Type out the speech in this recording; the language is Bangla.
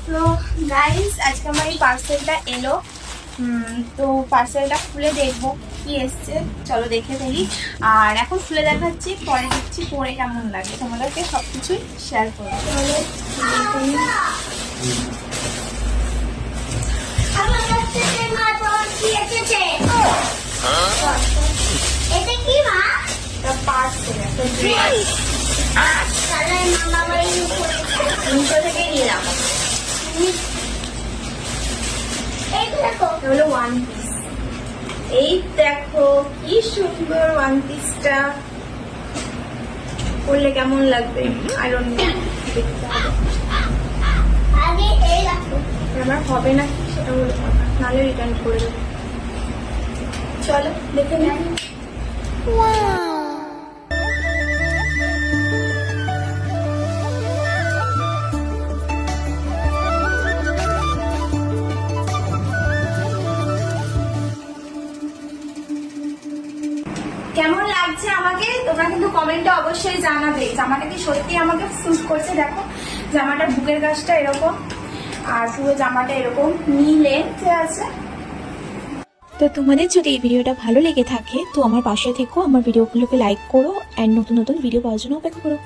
তো গাইস আজকে আমার এই পার্সেলটা এলো। তো পার্সেলটা খুলে দেখবো কি এসছে, চলো দেখে ফেলি। আর এখন খুলে দেখাচ্ছি, পরে দেখছি পরে কেমন লাগে, তোমাদেরকে সবকিছুই শেয়ার করবো। এটা কি মা? একটা পার্সেল, একটা ড্রেস মিশো থেকে নিলাম। হলো ওয়ান পিস। এই দেখো কি সুন্দর ওয়ান পিসটা, পরলে কেমন লাগবে আই ডোন্ট নো, দেখতে হবে। আগে এই রাখো। আমার হবে না সেটা হলো কথা, নাহলে রিটার্ন করে দেবো। চলো দেখে নিই। কেমন লাগছে আমাকে তোমরা কিন্তু কমেন্টে অবশ্যই জানাবে। জামাটা কি সত্যি আমাকে স্যুট করছে। দেখো জামাটার বুকের কাছটা এরকম, আর পুরো জামাটা এরকম নি লেন্থে আছে। তো তোমাদের যদি এই ভিডিওটা ভালো লেগে থাকে তো আমার পাশে থেকো, আমার ভিডিওগুলোকে লাইক করো অ্যান্ড নতুন নতুন ভিডিও পাওয়ার জন্য অপেক্ষা করো।